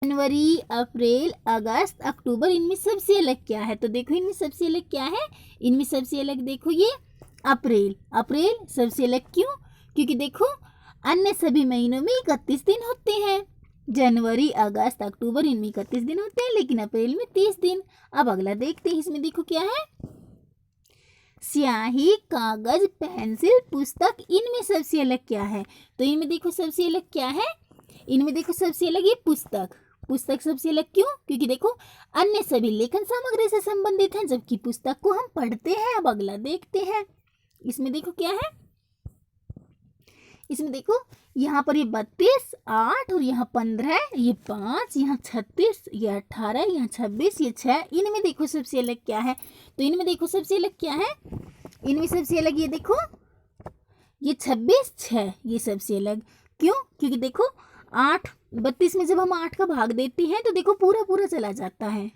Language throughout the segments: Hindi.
जनवरी, अप्रैल, अगस्त, अक्टूबर, इनमें सबसे अलग क्या है? तो देखो इनमें सबसे अलग क्या है? इनमें सबसे अलग देखो ये अप्रैल। अप्रैल सबसे अलग क्यों? क्योंकि देखो अन्य सभी महीनों में 31 दिन होते हैं। जनवरी, अगस्त, अक्टूबर, इनमें 31 दिन होते हैं, लेकिन अप्रैल में 30 दिन। अब अगला देखते हैं, इसमें देखो क्या है? स्याही, कागज, पेंसिल, पुस्तक, इनमें सबसे अलग क्या है? तो इनमें देखो सबसे अलग क्या है? इनमें देखो सबसे अलग ये पुस्तक। पुस्तक सबसे अलग क्यों? क्योंकि देखो अन्य सभी लेखन सामग्री से संबंधित हैं, जबकि पुस्तक को हम पढ़ते हैं। अब अगला देखते हैं, इसमें देखो क्या है? इसमें देखो यहाँ पर ये 32, 8 और यहाँ 15, ये 5, यहाँ 36, ये 18, यहाँ 26, ये 6, इनमें देखो सबसे अलग क्या है? तो इनमें देखो सबसे अलग क्या है? इनमें सबसे अलग ये देखो ये 26, 6, ये सबसे अलग क्यों? क्योंकि देखो 8, 32 में जब हम 8 का भाग देते हैं तो देखो पूरा पूरा चला जाता है,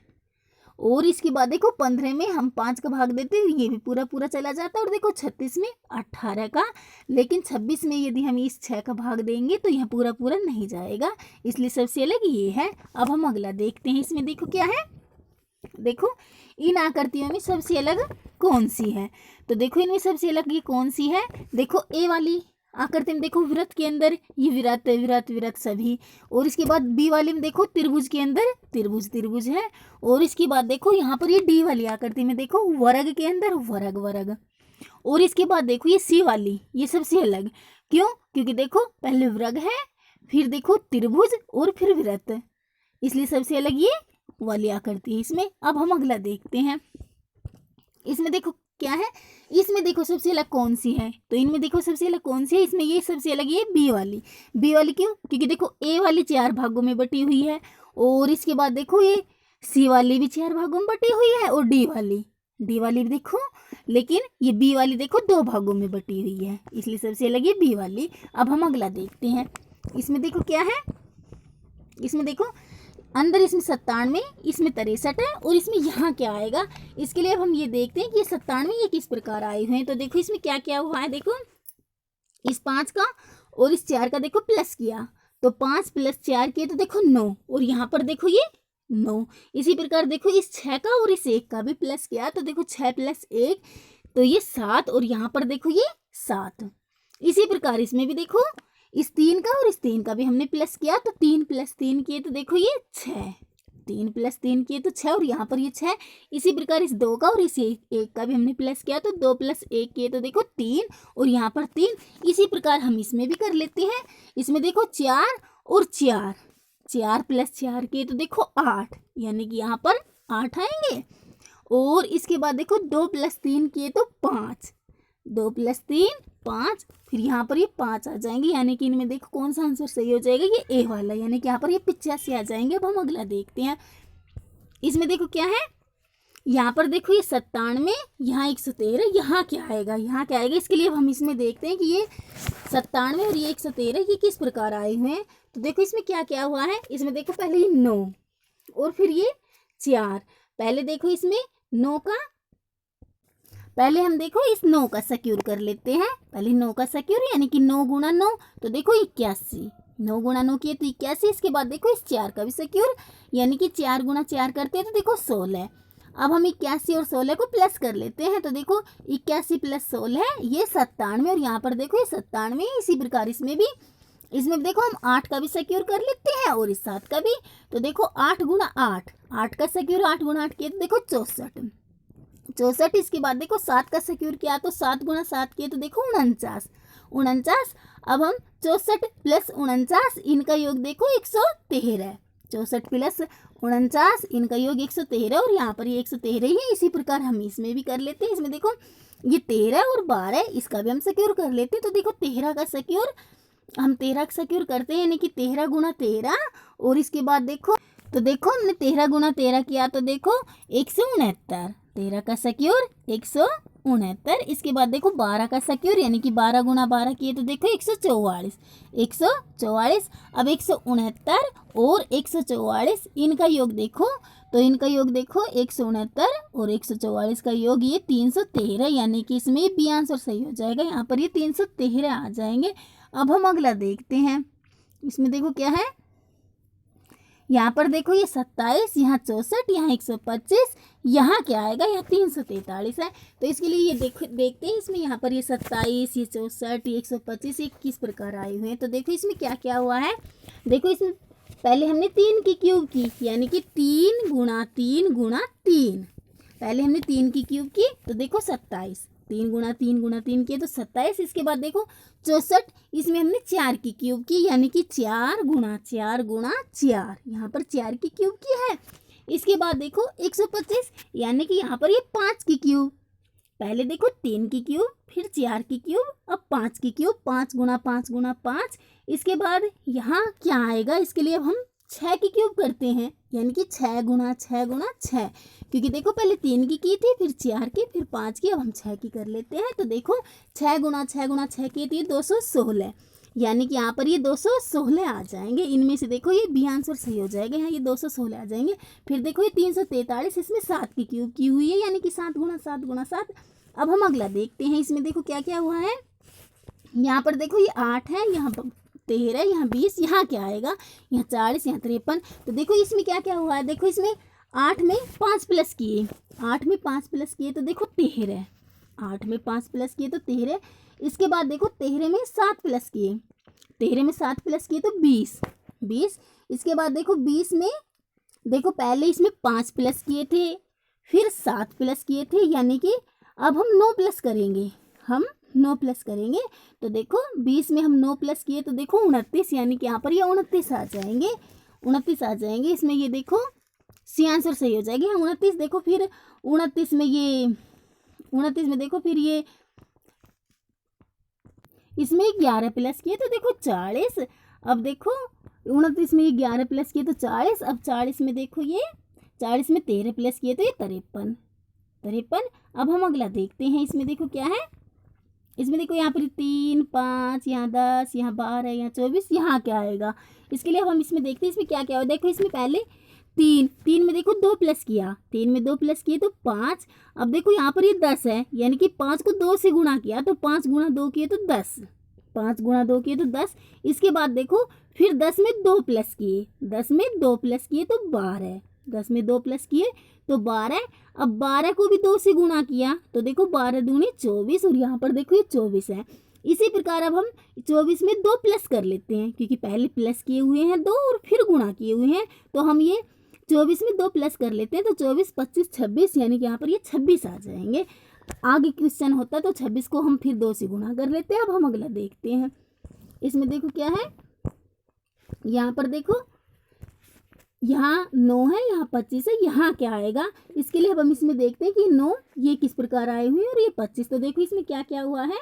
और इसके बाद देखो 15 में हम 5 का भाग देते हैं, ये भी पूरा पूरा चला जाता है, और देखो 36 में 18 का, लेकिन 26 में यदि हम इस 6 का भाग देंगे तो यह पूरा पूरा नहीं जाएगा, इसलिए सबसे अलग ये है। अब हम अगला देखते हैं, इसमें देखो क्या है? देखो इन आकृतियों में सबसे अलग कौन सी है? तो देखो इनमें सबसे अलग ये कौन सी है? देखो ए वाली आकृति में देखो वृत्त के अंदर ये विरत विरत विरत सभी, और इसके बाद बी वाले में देखो त्रिभुज के अंदर त्रिभुज त्रिभुज है, और इसके बाद देखो यहाँ पर ये डी वाली आकृति में देखो वर्ग के अंदर वर्ग वर्ग, और इसके बाद देखो ये सी वाली, ये सबसे अलग क्यों? क्योंकि देखो पहले वर्ग है, फिर देखो त्रिभुज और फिर वृत्त, इसलिए सबसे अलग ये वाली आकृति है इसमें। अब हम अगला देखते हैं, इसमें देखो क्या है? इसमें देखो सबसे अलग कौन सी है? तो इनमें देखो सबसे अलग कौन सी है? इसमें ये सबसे अलग ये बी वाली। बी वाली क्यों? क्योंकि देखो ए वाली 4 भागों में बटी हुई है, और इसके बाद देखो ये सी वाली भी 4 भागों में बटी हुई है, और डी वाली भी देखो, लेकिन ये बी वाली देखो 2 भागों में बटी हुई है, इसलिए सबसे अलग ये बी वाली। अब हम अगला देखते हैं, इसमें देखो क्या है? इसमें देखो अंदर इसमें 97, इसमें 63 है, और इसमें यहाँ क्या आएगा? इसके लिए अब हम ये देखते हैं कि ये 97 ये किस प्रकार आए हुए हैं। तो देखो इसमें क्या क्या हुआ है? देखो इस 5 का और इस 4 का देखो प्लस किया, तो 5 + 4 किए तो देखो 9, और यहाँ पर देखो ये 9। इसी प्रकार देखो इस 6 का और इस 1 का भी प्लस किया, तो देखो 6 + 1 तो ये 7, और यहाँ पर देखो ये 7। इसी प्रकार इसमें भी देखो इस 3 का और इस 3 का भी हमने प्लस किया, तो 3 + 3 किए तो देखो ये 6, 3 + 3 किए तो 6, और यहाँ पर ये 6। इसी प्रकार इस 2 का और इस 1 का भी हमने प्लस किया, तो 2 + 1 किए तो देखो 3, और यहाँ पर 3। इसी प्रकार हम इसमें भी कर लेते हैं, इसमें देखो 4 और 4, 4 + 4 किए तो देखो 8, यानी कि यहाँ पर 8 आएंगे, और इसके बाद देखो 2 + 3 किए तो 5, 2 + 3 5, फिर यहाँ पर ये 5 आ जाएंगे, यानी कि इनमें देखो कौन सा आंसर सही हो जाएगा? ये ए वाला, यानी कि यहाँ पर ये 85 आ जाएंगे। अब हम अगला देखते हैं, इसमें देखो क्या है? यहाँ पर देखो ये 97, यहाँ 113, यहाँ क्या आएगा? यहाँ क्या आएगा? इसके लिए अब हम इसमें देखते हैं कि ये 97 और ये 113 ये किस प्रकार आए हुए हैं। तो देखो इसमें क्या क्या हुआ है? इसमें देखो पहले ये 9 और फिर ये 4, पहले देखो इसमें 9 का, पहले हम देखो इस 9 का सिक्योर कर लेते हैं, पहले 9 का सिक्योर, यानी कि 9 × 9 तो देखो 81, 9 × 9 किए तो 81। इसके बाद देखो इस 4 का भी सिक्योर, यानी कि 4 × 4 करते हैं तो देखो 16। अब हम 81 और 16 को प्लस कर लेते हैं, तो देखो 81 + 16 ये 97, और यहाँ पर देखो ये 97। इसी प्रकार इसमें भी देखो हम 8 का भी सिक्योर कर लेते हैं और इस 7 का भी, तो देखो 8 × 8, 8 का सिक्योर 8 × 8 किए तो देखो 64, 64। इसके बाद देखो 7 का सिक्योर किया तो 7 × 7 किए तो देखो 49, 49। अब हम 64 + 49 इनका योग देखो 113, 64 + 49 इनका योग 113, और यहाँ पर ये 113 ही है। इसी प्रकार हम इसमें भी कर लेते हैं, इसमें देखो ये 13 और 12 इसका भी हम सिक्योर कर लेते हैं, तो देखो 13 का सिक्योर हम 13 का सिक्योर करते हैं, यानी कि 13 × 13, और इसके बाद देखो तो देखो हमने 13 × 13 किया तो देखो 169, 13 का सिक्योर 169। इसके बाद देखो 12 का सिक्योर, यानी कि 12 × 12 किए तो देखो 144, 144। अब 169 और 144 इनका योग देखो, तो इनका योग देखो 169 और 144 का योग ये 313, यानी कि इसमें बी आंसर सही हो जाएगा, यहाँ पर ये 313 आ जाएंगे। अब हम अगला देखते हैं, इसमें देखो क्या है? यहाँ पर देखो ये 27, यहाँ 64, यहाँ 125, यहाँ क्या आएगा, यहाँ 343 है। तो इसके लिए ये देखते हैं इसमें, यहाँ पर ये 27, ये 64, ये 125 ये किस प्रकार आए हुए हैं। तो देखो इसमें क्या क्या हुआ है। देखो इसमें पहले हमने 3 की क्यूब की, यानी कि 3 गुणा 3 गुणा 3। पहले हमने 3 की क्यूब की तो देखो 27, 3 गुणा 3 गुणा 3 किए तो 27। इसके बाद देखो 64, इसमें हमने 4 की क्यूब की, यानी कि 4 गुणा 4 गुणा 4, यहाँ पर 4 की क्यूब की है। इसके बाद देखो 125, यानी कि यहाँ पर ये 5 की क्यूब। पहले देखो 3 की क्यूब, फिर 4 की क्यूब, अब 5 की क्यूब, 5 गुणा 5 गुणा 5। इसके बाद यहाँ क्या आएगा, इसके लिए अब हम 6 की क्यूब करते हैं, यानी कि 6 गुणा 6 गुणा 6। क्योंकि देखो पहले 3 की थी, फिर 4 की, फिर 5 की, अब हम 6 की कर लेते हैं। तो देखो 6 गुणा 6 गुणा 6 की थी 216, यानी कि यहाँ पर ये 216 आ जाएंगे। इनमें से देखो ये बी आंसर सही हो जाएगा, यहाँ ये 216 आ जाएंगे। फिर देखो ये 343, इसमें 7 की क्यूब की हुई है, यानी कि 7 गुणा 7 गुणा 7। अब हम अगला देखते हैं, इसमें देखो क्या क्या हुआ है। यहाँ पर देखो ये 8 है, यहाँ 13, यहाँ 20, यहाँ क्या आएगा, यहाँ 40, यहाँ 53। तो देखो इसमें क्या क्या हुआ है। देखो इसमें 8 में 5 प्लस किए, 8 में 5 प्लस किए तो देखो 13, 8 में 5 प्लस किए तो 13। इसके बाद देखो 13 में 7 प्लस किए, 13 में 7 प्लस किए तो 20। इसके बाद देखो 20 में देखो पहले इसमें 5 प्लस किए थे, फिर 7 प्लस किए थे, यानी कि अब हम 9 प्लस करेंगे, हम 9 प्लस करेंगे। तो देखो 20 में हम 9 प्लस किए तो देखो 29, यानी कि यहाँ पर ये 29 आ जाएंगे, 29 आ जाएंगे। इसमें ये देखो सी आंसर सही हो जाएगी। हाँ 29। देखो फिर 29 में ये 29 में देखो फिर ये इसमें 11 प्लस किए तो देखो 40। अब देखो 29 में ये 11 प्लस किए तो 40। अब 40 में देखो ये 40 में 13 प्लस किए तो ये 53। अब हम अगला देखते हैं, इसमें देखो क्या है। इसमें देखो यहाँ पर 3, 5, यहाँ 10, यहाँ 12, यहाँ 24, यहाँ क्या आएगा। इसके लिए अब हम इसमें देखते हैं इसमें क्या क्या हो। देखो इसमें पहले 3 में देखो 2 प्लस किया, 3 में 2 प्लस किए तो 5। अब देखो यहाँ पर ये 10 है, यानी कि 5 को 2 से गुणा किया तो 5 गुणा 2 किए तो 10, 5 गुणा 2 किए तो 10। इसके बाद देखो फिर 10 में 2 प्लस किए, 10 में 2 प्लस किए तो 12, 10 में 2 प्लस किए तो 12। अब 12 को भी 2 से गुणा किया तो देखो 12 दूनी 24, और यहाँ पर देखो ये 24 है। इसी प्रकार अब हम 24 में 2 प्लस कर लेते हैं, क्योंकि पहले प्लस किए हुए हैं 2 और फिर गुणा किए हुए हैं, तो हम ये 24 में 2 प्लस कर लेते हैं। तो 24, 25, 26, यानी कि यहाँ पर ये 26 आ जाएंगे। आगे क्वेश्चन होता तो 26 को हम फिर 2 से गुणा कर लेते हैं। अब हम अगला देखते हैं, इसमें देखो क्या है। यहाँ पर देखो यहाँ 9 है, यहाँ 25 है, यहाँ क्या आएगा। इसके लिए अब हम इसमें देखते हैं कि 9 ये किस प्रकार आए हुए हैं और ये 25। तो देखो इसमें क्या क्या हुआ है।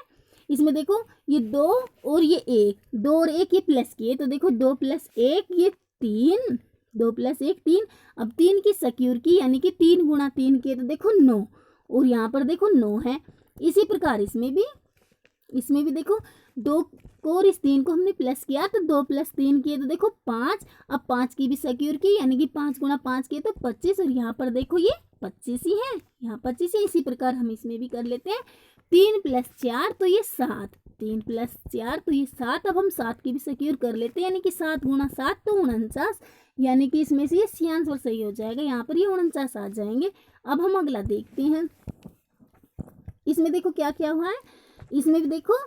इसमें देखो ये 2 और ये 1, 2 और 1 ये प्लस किए तो देखो 2 + 1 ये 3, 2 + 1 3। अब 3 की सिक्योर की, यानी कि 3 गुणा 3 किए तो देखो 9, और यहाँ पर देखो 9 है। इसी प्रकार इसमें भी देखो 2 को और इस 3 को हमने प्लस किया तो 2 + 3 किए तो देखो 5। अब 5 की भी सिक्योर की, यानी कि 5 गुणा 5 किए तो 25, और यहाँ पर देखो ये 25 ही है, यहाँ 25 है। इसी प्रकार हम इसमें भी कर लेते हैं। 3 + 4 तो ये 7, 3 + 4 तो ये 7। अब हम 7 की भी सिक्योर कर लेते हैं, यानी कि 7 गुणा 7 तो 49, यानी कि इसमें से ये सी आंसर सही हो जाएगा। यहाँ पर ये 49 आ जाएंगे। अब हम अगला देखते हैं, इसमें देखो क्या क्या हुआ है। इसमें भी देखो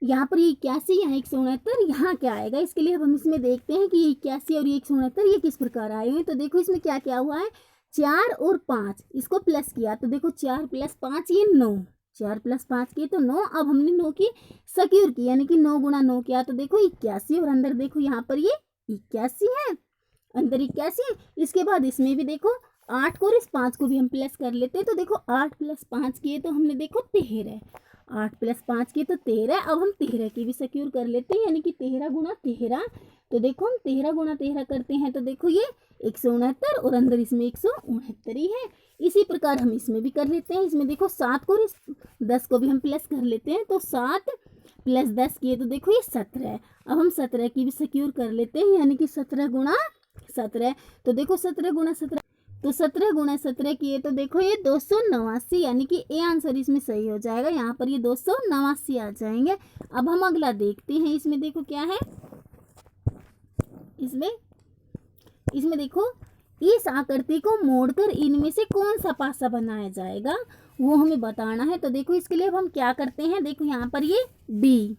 यहाँ पर ये 81, यहाँ 169, यहाँ क्या आएगा। इसके लिए अब हम इसमें देखते हैं कि ये 81 और ये 169 ये किस प्रकार आए हुए हैं। तो देखो इसमें क्या क्या हुआ है। 4 और 5 इसको प्लस किया तो देखो 4 + 5 ये 9, 4 + 5 किए तो 9। अब हमने 9 की सिक्योर की, यानी कि 9 गुणा 9 किया तो देखो 81, और अंदर देखो यहाँ पर ये 81 है, अंदर 81। इसके बाद इसमें भी देखो 8 को और इस 5 को भी हम प्लस कर लेते हैं तो देखो 8 + 5 किए तो हमने देखो 13, 8 + 5 किए तो 13। अब हम 13 की भी सिक्योर कर लेते हैं, यानी कि 13 गुणा 13। तो देखो हम 13 गुणा 13 करते हैं तो देखो ये 169, और अंदर इसमें 169 ही है। इसी प्रकार हम इसमें भी कर लेते हैं। इसमें देखो 7 को और इस 10 को भी हम प्लस कर लेते हैं तो 7 + 10 किए तो देखो ये 17। अब हम 17 की भी सिक्योर कर लेते हैं, यानी कि 17 गुणा 17। तो देखो 17 गुणा 17 तो 17 गुणा 17 किए तो देखो ये 289, यानी कि ए आंसर इसमें सही हो जाएगा। यहाँ पर ये 289 आ जाएंगे। अब हम अगला देखते हैं, इसमें देखो क्या है। इसमें देखो इस आकृति को मोड़कर इनमें से कौन सा पासा बनाया जाएगा वो हमें बताना है। तो देखो इसके लिए अब हम क्या करते हैं, देखो यहाँ पर ये डी,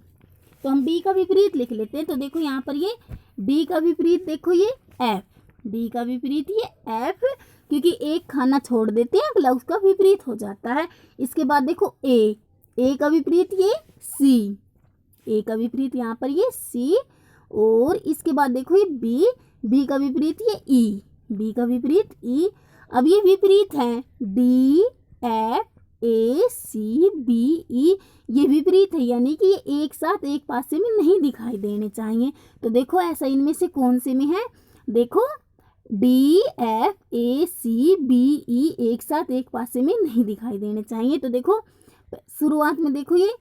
तो हम डी का विपरीत लिख लेते हैं। तो देखो यहाँ पर ये डी का विपरीत देखो ये एफ, डी का विपरीत ये एफ, क्योंकि एक खाना छोड़ देते हैं अगला उसका विपरीत हो जाता है। इसके बाद देखो ए का विपरीत ये सी, ए का विपरीत यहाँ पर ये सी, और इसके बाद देखो ये बी का विपरीत ये ई, बी का विपरीत ई। अब ये विपरीत है D F A C B E, ये विपरीत है यानी कि ये एक साथ एक पासे में नहीं दिखाई देने चाहिए। तो देखो ऐसा इनमें से कौन से में है, देखो D F A C B E एक साथ एक पासे में नहीं दिखाई देने चाहिए। तो देखो शुरुआत में देखो ये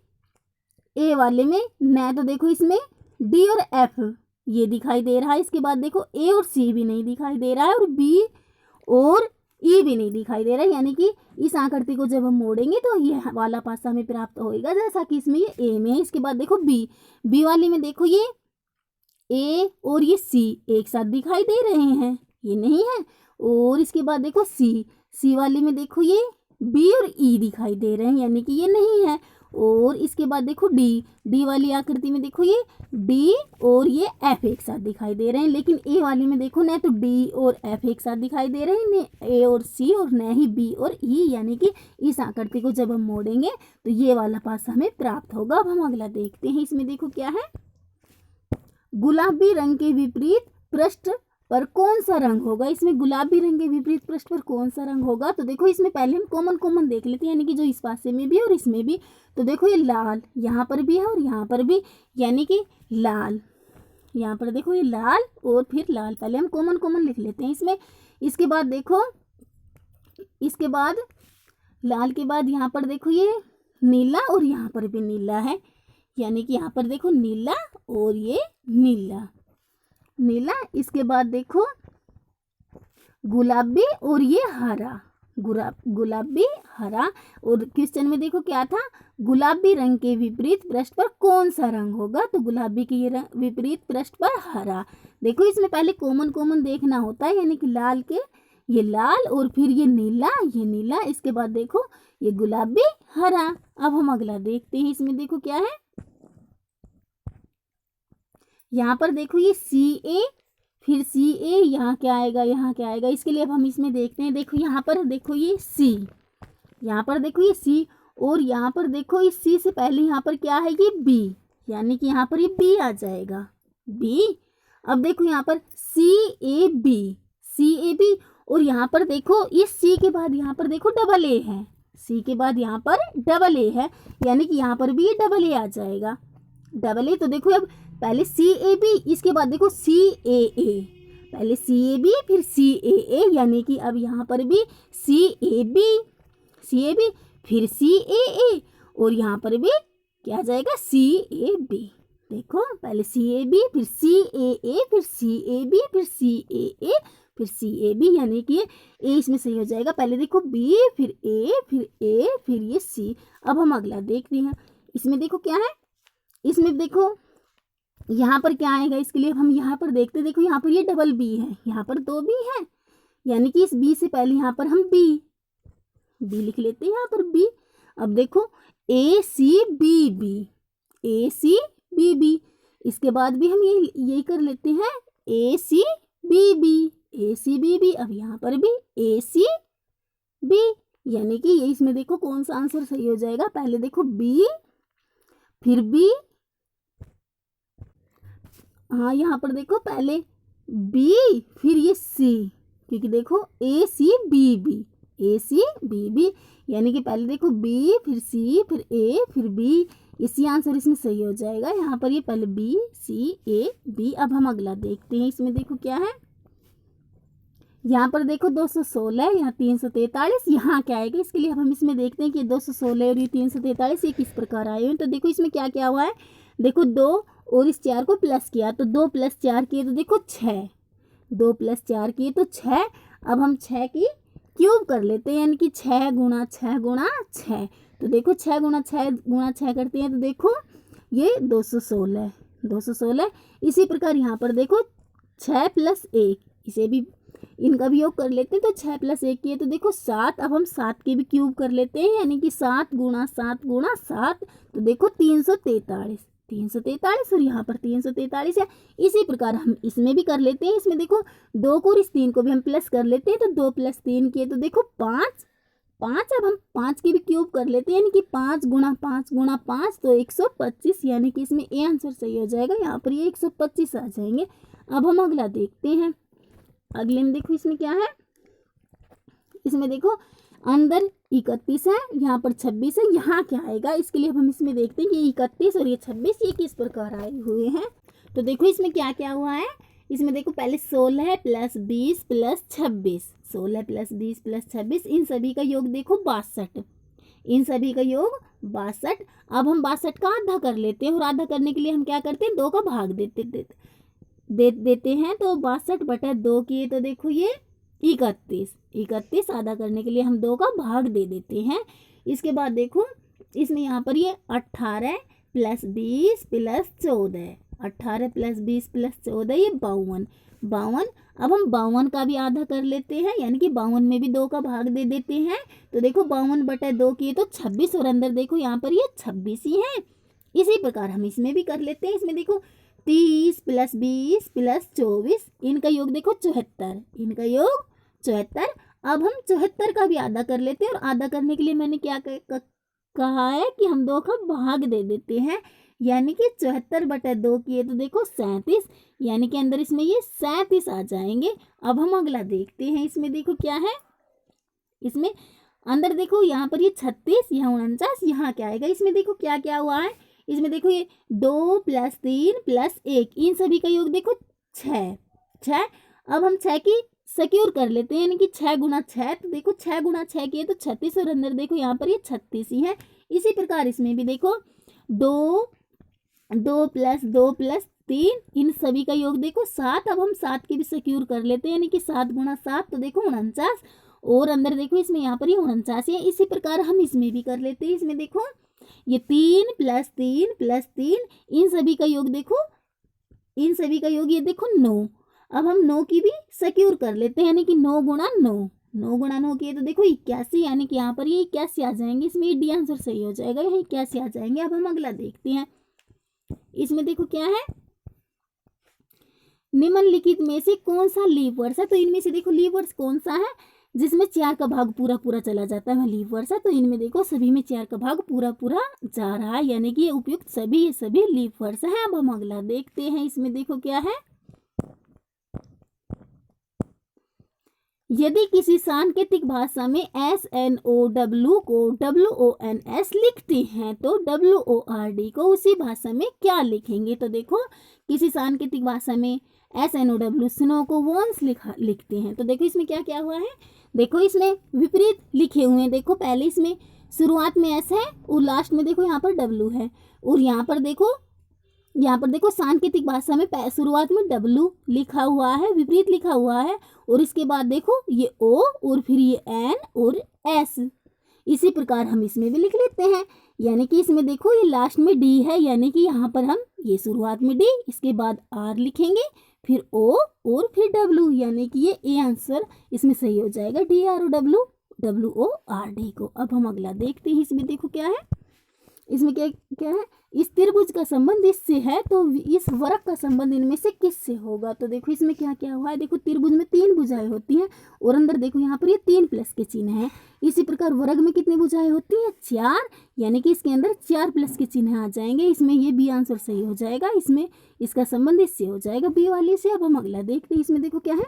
ए वाले में तो देखो इसमें डी और एफ ये दिखाई दे रहा है। इसके बाद देखो ए और सी भी नहीं दिखाई दे रहा है, और बी और ई भी नहीं दिखाई दे रहा है, यानी कि इस आकृति को जब हम मोड़ेंगे तो ये वाला पासा हमें प्राप्त होएगा जैसा कि इसमें ये ए में है। इसके बाद देखो बी वाले में देखो ये ए और ये सी एक साथ दिखाई दे रहे हैं, ये नहीं है। और इसके बाद देखो सी वाले में देखो ये बी और ई दिखाई दे रहे हैं, यानी कि ये नहीं है। और इसके बाद देखो डी वाली आकृति में देखो ये डी और ये एफ एक साथ दिखाई दे रहे हैं, लेकिन ए वाली में देखो न तो डी और एफ एक साथ दिखाई दे रहे हैं, न ए और सी और न ही बी और ई, यानी कि इस आकृति को जब हम मोड़ेंगे तो ये वाला पासा हमें प्राप्त होगा। अब हम अगला देखते हैं। इसमें देखो क्या है, गुलाबी रंग के विपरीत पृष्ठ पर कौन सा रंग होगा। इसमें गुलाबी रंग के विपरीत पृष्ठ पर कौन सा रंग होगा। तो देखो इसमें पहले हम कॉमन देख लेते हैं, यानी कि जो इस पासे में भी और इसमें भी। तो देखो ये लाल यहाँ पर भी है और यहाँ पर भी, यानी कि लाल यहाँ पर देखो ये लाल और फिर लाल, पहले हम कॉमन लिख लेते हैं इसमें। इसके बाद देखो इसके बाद लाल के बाद यहाँ पर देखो ये नीला और यहाँ पर भी नीला है, यानी कि यहाँ पर देखो नीला और ये नीला। इसके बाद देखो गुलाबी और ये हरा, गुलाबी हरा। और क्वेश्चन में देखो क्या था, गुलाबी रंग के विपरीत पृष्ठ पर कौन सा रंग होगा। तो गुलाबी के ये विपरीत पृष्ठ पर हरा। देखो इसमें पहले कॉमन देखना होता है, यानी कि लाल के ये लाल और फिर ये नीला, इसके बाद देखो ये गुलाबी हरा। अब हम अगला देखते हैं। इसमें देखो क्या है, यहाँ पर देखो ये सी ए, फिर सी ए, यहाँ क्या आएगा, इसके लिए अब हम इसमें देखते हैं। देखो यहाँ पर देखो ये सी, यहाँ पर देखो ये सी, और यहाँ पर देखो इस सी से पहले यहाँ पर क्या है ये बी, यानी कि यहाँ पर ये बी आ जाएगा, बी। अब देखो यहाँ पर सी ए बी, और यहाँ पर देखो इस सी के बाद यहाँ पर देखो डबल ए है, सी के बाद यहाँ पर डबल ए है, यानी कि यहाँ पर भी ये डबल ए आ जाएगा, डबल ए। तो देखो अब पहले सी ए बी, इसके बाद देखो सी ए ए, पहले सी ए बी फिर सी ए, यानी कि अब यहाँ पर भी सी ए बी फिर सी ए, और यहाँ पर भी क्या आ जाएगा सी ए बी। देखो पहले सी ए बी फिर सी ए फिर सी ए बी फिर सी ए फिर सी ए बी, यानी कि ए इसमें सही हो जाएगा। पहले देखो बी फिर ए फिर ये सी। अब हम अगला देखते हैं। इसमें देखो क्या है, इसमें देखो यहाँ पर क्या आएगा, इसके लिए हम यहाँ पर देखते, देखो यहाँ पर ये डबल बी है, यहाँ पर दो बी है, यानी कि इस बी से पहले यहाँ पर हम बी लिख लेते हैं, यहाँ पर बी। अब देखो ए सी बी बी, इसके बाद भी हम यही कर लेते हैं, ए सी बी बी। अब यहाँ पर भी ए सी बी, यानी कि ये इसमें देखो कौन सा आंसर सही हो जाएगा। पहले देखो बी फिर बी, हाँ यहाँ पर देखो पहले बी फिर ये सी, क्योंकि देखो ए सी बी बी, यानी कि पहले देखो बी फिर सी फिर ए फिर बी, इसी आंसर इसमें सही हो जाएगा। यहाँ पर ये पहले बी सी ए बी। अब हम अगला देखते हैं। इसमें देखो क्या है, यहाँ पर देखो 216, यहाँ 343, यहाँ क्या आएगा, इसके लिए हम इसमें देखते हैं कि 216 और ये 343 ये किस प्रकार आए हैं। तो देखो इसमें क्या क्या हुआ है, देखो 2 और इस 4 को प्लस किया, तो 2 + 4 किए तो देखो 6, 2 + 4 किए तो 6। अब हम 6 की क्यूब कर लेते हैं, यानी कि 6 × 6 × 6। तो देखो 6 × 6 करते हैं तो देखो ये 216। इसी प्रकार यहाँ पर देखो 6 + 1, इसे भी, इनका भी योग कर लेते हैं। तो 6 + 1 किए तो देखो 7। अब हम 7 के भी क्यूब कर लेते हैं, यानी कि 7 × 7 × 7, तो देखो 343, 343 और यहाँ पर 343 है। इसी प्रकार हम इसमें भी कर लेते हैं। इसमें देखो 2 को और इस 3 को भी हम प्लस कर लेते हैं, तो 2 + 3 किए तो देखो 5, 5। अब हम 5 के भी क्यूब कर लेते हैं, यानी कि 5 × 5 × 5, तो 125, यानी कि इसमें ए आंसर सही हो जाएगा। यहाँ पर ये 125 आ जाएंगे। अब हम अगला देखते हैं। अगले में देखो इसमें क्या है, इसमें देखो अंदर 31 है, यहाँ पर 26 है, यहाँ क्या आएगा इसके लिए अब हम इसमें देखते हैं कि 31 और ये 26 ये किस प्रकार आए हुए हैं। तो देखो इसमें क्या क्या हुआ है। इसमें देखो पहले 16 + 20 + 26, 16 + 20 + 26, इन सभी का योग देखो 62, इन सभी का योग 62। अब हम 62 का आधा कर लेते हैं, और आधा करने के लिए हम क्या करते हैं, 2 का भाग देते हैं। तो 62/2 किए तो देखो ये 31, आधा करने के लिए हम 2 का भाग दे देते हैं। इसके बाद देखो इसमें यहाँ पर ये 18 + 20 + 14, 18 + 20 + 14 ये 52। अब हम 52 का भी आधा कर लेते हैं, यानी कि 52 में भी 2 का भाग दे देते हैं। तो देखो 52/2 किए तो 26, और अंदर देखो यहाँ पर ये 26 ही है। इसी प्रकार हम इसमें भी कर लेते हैं। इसमें देखो 30 + 20 + 24, इनका योग देखो 74, इनका योग 74। अब हम 74 का भी आधा कर लेते हैं, और आधा करने के लिए मैंने क्या कहा है कि हम 2 का भाग दे देते हैं, यानी कि 74/2 किए तो देखो 37, यानी कि अंदर इसमें ये 37 आ जाएंगे। अब हम अगला देखते हैं। इसमें देखो क्या है, इसमें अंदर देखो यहाँ पर ये 36, यहाँ 49, यहाँ क्या आएगा। इसमें देखो क्या क्या हुआ है। इसमें देखो ये 2 + 3 + 1, इन सभी का योग देखो 6। अब हम 6 की सिक्योर कर लेते हैं, यानी कि 6 × 6, तो देखो 6 × 6 किए तो 36, और अंदर देखो यहाँ पर ये 36 ही है। इसी प्रकार इसमें भी देखो 2 + 2 + 3, इन सभी का योग देखो 7। अब हम 7 की भी सिक्योर कर लेते हैं, यानी कि 7 × 7, तो देखो 49, और अंदर देखो इसमें यहाँ पर ये 49 है। इसी प्रकार हम इसमें भी कर लेते हैं। इसमें देखो ये 3 + 3 + 3, इन सभी का योग देखो, इन सभी का योग ये देखो 9। अब हम 9 की भी सिक्योर कर लेते हैं, यानी कि 9 × 9, 9 × 9 किए तो देखो 81, यानी कि यहाँ पर ये 81 आ जाएंगे। इसमें ये डी आंसर सही हो जाएगा, यहाँ 81 आ जाएंगे। अब हम अगला देखते हैं। इसमें देखो क्या है, निम्नलिखित में से कौन सा लीप वर्ष है। तो इनमें से देखो लीप वर्ष कौन सा है जिसमें 4 का भाग पूरा चला जाता है, वह लीप वर्ष है। तो इनमें देखो सभी में 4 का भाग पूरा जा रहा है, यानी कि ये उपयुक्त सभी ये सभी लीप वर्ष है। अब हम अगला देखते हैं। इसमें देखो क्या है, यदि किसी सांकेतिक भाषा में SNOW को WONS लिखते हैं तो WORD को उसी भाषा में क्या लिखेंगे। तो देखो किसी सांकेतिक भाषा में SNOW स्नो को वॉन्स लिखते हैं। तो देखो इसमें क्या क्या हुआ है, देखो इसमें विपरीत लिखे हुए हैं। देखो पहले इसमें शुरुआत में S है और लास्ट में देखो यहाँ पर W है, और यहाँ पर देखो सांकेतिक भाषा में शुरुआत में W लिखा हुआ है, विपरीत लिखा हुआ है, और इसके बाद देखो ये O और फिर ये N और S। इसी प्रकार हम इसमें भी लिख लेते हैं, यानी कि इसमें देखो ये लास्ट में D है, यानी कि यहाँ पर हम ये शुरुआत में D, इसके बाद R लिखेंगे, फिर O और फिर W, यानी कि ये ए आंसर इसमें सही हो जाएगा, DR और WORD को। अब हम अगला देखते हैं। इसमें देखो क्या है, इसमें क्या क्या है, इस त्रिभुज का संबंध इससे है तो इस वर्ग का संबंध इनमें से किससे होगा। तो देखो इसमें क्या क्या हुआ है, देखो त्रिभुज में 3 भुजाएं होती हैं, और अंदर देखो यहाँ पर ये 3 प्लस के चिन्ह है। इसी प्रकार वर्ग में कितनी भुजाएं होती हैं, 4, यानी कि इसके अंदर 4 प्लस के चिन्ह आ जाएंगे। इसमें ये बी आंसर सही हो जाएगा, इसमें इसका संबंध इससे हो जाएगा, बी वाले से। अब हम अगला देखते हैं। इसमें देखो क्या है,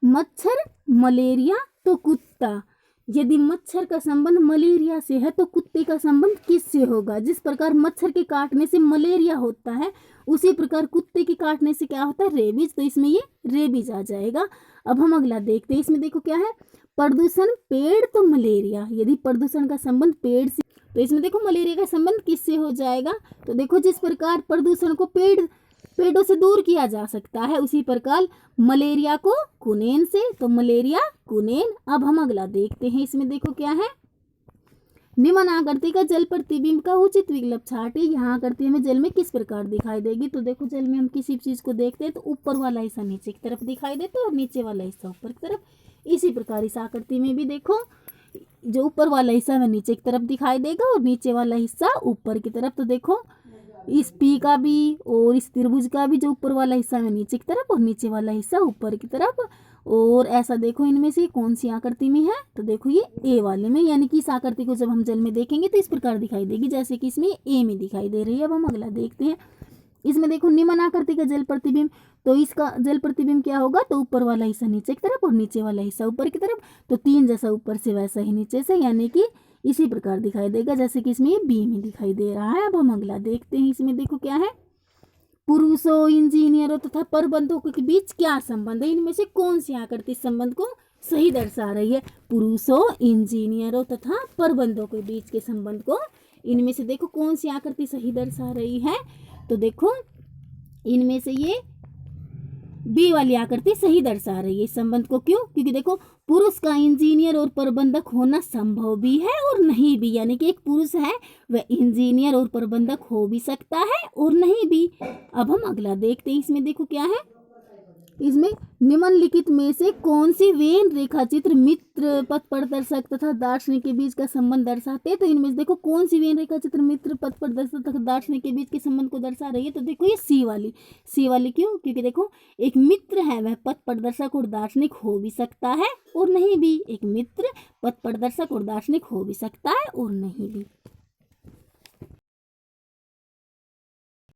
मच्छर, मलेरिया तो कुत्ता। यदि मच्छर का संबंध मलेरिया से है तो कुत्ते का संबंध किससे होगा। जिस प्रकार मच्छर के काटने से मलेरिया होता है, उसी प्रकार कुत्ते के काटने से क्या होता है, रेबीज। तो इसमें ये रेबीज आ जाएगा। अब हम अगला देखते हैं। इसमें देखो क्या है, प्रदूषण, पेड़ तो मलेरिया। यदि प्रदूषण का संबंध पेड़ से, तो इसमें देखो मलेरिया का संबंध किससे हो जाएगा। तो देखो जिस प्रकार प्रदूषण को पेड़ों से दूर किया जा सकता है, उसी प्रकार मलेरिया को कुनेन से, तो मलेरिया कुनेन। अब हम अगला देखते हैं। इसमें देखो क्या है, निम्न आकृति का जल प्रतिबिंब का उचित विकल्प छाटिए। यहाँ आकृति हमें जल में किस प्रकार दिखाई देगी। तो देखो जल में हम किसी चीज को देखते हैं तो ऊपर वाला हिस्सा नीचे की तरफ दिखाई देता है और नीचे वाला हिस्सा ऊपर की तरफ। इसी प्रकार इस आकृति में भी देखो जो ऊपर वाला हिस्सा हमें नीचे की तरफ दिखाई देगा और नीचे वाला हिस्सा ऊपर की तरफ। तो देखो इस पी का भी और इस त्रिभुज का भी जो ऊपर वाला हिस्सा है नीचे की तरफ और नीचे वाला हिस्सा ऊपर की तरफ। और ऐसा देखो इनमें से कौन सी आकृति में है। तो देखो ये ए वाले में, यानी कि इस आकृति को जब हम जल में देखेंगे तो इस प्रकार दिखाई देगी जैसे कि इसमें ए में दिखाई दे रही है। अब हम अगला देखते हैं। इसमें देखो निम्न आकृति का जल प्रतिबिंब, तो इसका जल प्रतिबिंब क्या होगा। तो ऊपर वाला हिस्सा नीचे की तरफ और नीचे वाला हिस्सा ऊपर की तरफ। तो तीन जैसा ऊपर से वैसा ही नीचे से, यानी कि इसी प्रकार दिखाई देगा जैसे कि इसमें बी में दिखाई दे रहा है। अब हम अगला देखते हैं। इसमें देखो क्या है, पुरुषों, इंजीनियरों तथा प्रबंधकों के बीच क्या संबंध है। इनमें से कौन सी आकृति संबंध को सही दर्शा रही है। पुरुषों, इंजीनियरों तथा प्रबंधकों के बीच के संबंध को इनमें से देखो कौन सी आकृति सही दर्शा रही है। तो देखो इनमें से ये बी वाली आकृति सही दर्शा रही है इस संबंध को। क्यों? क्योंकि देखो पुरुष का इंजीनियर और प्रबंधक होना संभव भी है और नहीं भी, यानी कि एक पुरुष है वह इंजीनियर और प्रबंधक हो भी सकता है और नहीं भी। अब हम अगला देखते हैं। इसमें देखो क्या है, इसमें निम्नलिखित में से कौन सी वेन रेखा चित्र मित्र, पथ प्रदर्शक तथा दार्शनिक के बीच का संबंध दर्शाते हैं। तो इनमें से देखो कौन सी वेन रेखा चित्र मित्र, पथ प्रदर्शक तथा दार्शनिक के बीच के संबंध को दर्शा रही है। तो देखो ये सी वाली। सी वाली क्यों? क्योंकि देखो एक मित्र है वह पथ प्रदर्शक और दार्शनिक हो भी सकता है और नहीं भी। एक मित्र पथ प्रदर्शक और दार्शनिक हो भी सकता है और नहीं भी।